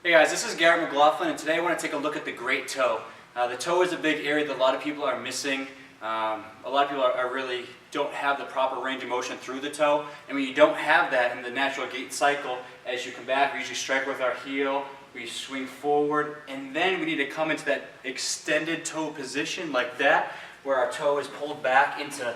Hey guys, this is Garrett McLaughlin, and today I want to take a look at the great toe. The toe is a big area that a lot of people are missing. A lot of people really don't have the proper range of motion through the toe, and when you don't have that in the natural gait cycle, as you come back, we usually strike with our heel, we swing forward, and then we need to come into that extended toe position like that, where our toe is pulled back into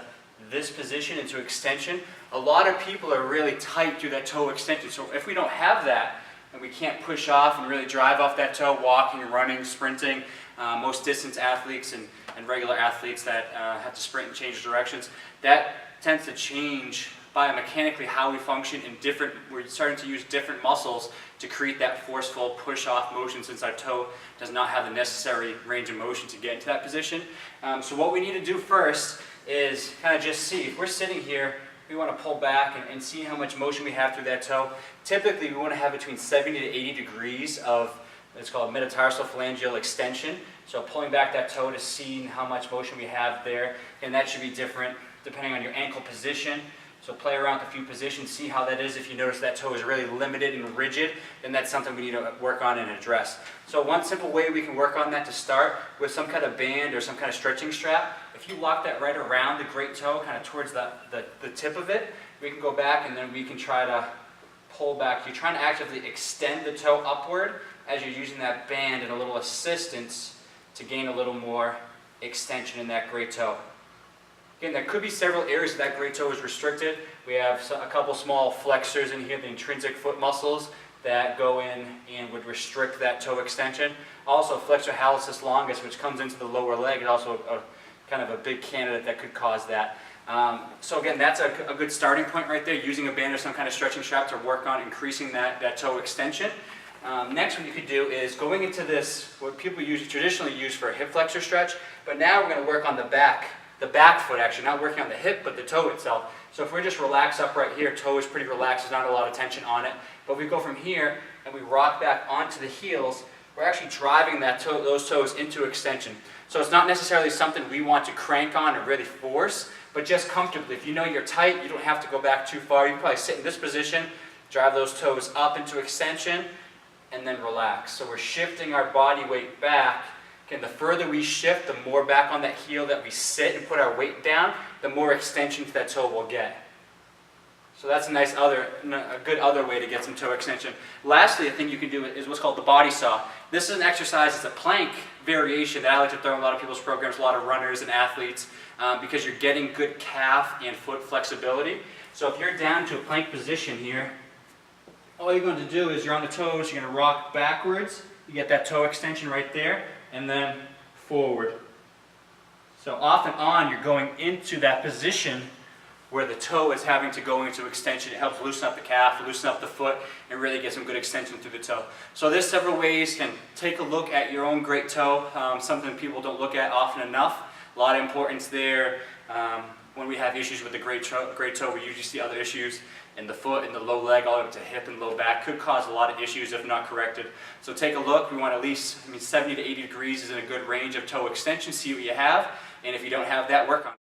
this position, into extension. A lot of people are really tight through that toe extension, so if we don't have that, and we can't push off and really drive off that toe, walking, running, sprinting. Most distance athletes and regular athletes that have to sprint and change directions, that tends to change biomechanically how we function in we're starting to use different muscles to create that forceful push-off motion, since our toe does not have the necessary range of motion to get into that position. So what we need to do first is kind of just see, if we're sitting here, we want to pull back and see how much motion we have through that toe. Typically, we want to have between 70 to 80 degrees of, it's called metatarsophalangeal extension. So pulling back that toe to see how much motion we have there. And that should be different depending on your ankle position. So play around with a few positions, see how that is. If you notice that toe is really limited and rigid, then that's something we need to work on and address. So one simple way we can work on that to start, with some kind of band or some kind of stretching strap, if you lock that right around the great toe, kind of towards the tip of it, we can go back and then we can try to pull back. You're trying to actively extend the toe upward as you're using that band and a little assistance to gain a little more extension in that great toe. Again, there could be several areas that great toe is restricted. We have a couple small flexors in here, the intrinsic foot muscles, that go in and would restrict that toe extension. Also, flexor hallucis longus, which comes into the lower leg, is also kind of a big candidate that could cause that. So again, that's a good starting point right there, using a band or some kind of stretching strap to work on increasing that toe extension. Next, what you could do is going into this, what people traditionally use for a hip flexor stretch, but now we're going to work on the back foot actually, not working on the hip, but the toe itself. So if we just relax up right here, toe is pretty relaxed, there's not a lot of tension on it. But we go from here and we rock back onto the heels, we're actually driving those toes into extension. So it's not necessarily something we want to crank on or really force, but just comfortably. If you know you're tight, you don't have to go back too far. You can probably sit in this position, drive those toes up into extension, and then relax. So we're shifting our body weight back. Again, the further we shift, the more back on that heel that we sit and put our weight down, the more extension to that toe we'll get. So that's a good other way to get some toe extension. Lastly, a thing you can do is what's called the body saw. This is an exercise, it's a plank variation that I like to throw in a lot of people's programs, a lot of runners and athletes, because you're getting good calf and foot flexibility. So if you're down to a plank position here, all you're going to do is you're on the toes, you're going to rock backwards, you get that toe extension right there, and then forward. So off and on, you're going into that position where the toe is having to go into extension. It helps loosen up the calf, loosen up the foot, and really get some good extension through the toe. So there's several ways. You can take a look at your own great toe, something people don't look at often enough. A lot of importance there. When we have issues with the great toe, we usually see other issues in the foot, in the low leg, all the way up to hip and low back. Could cause a lot of issues if not corrected. So take a look. We want at least, 70 to 80 degrees is in a good range of toe extension. See what you have, and if you don't have that, work on it.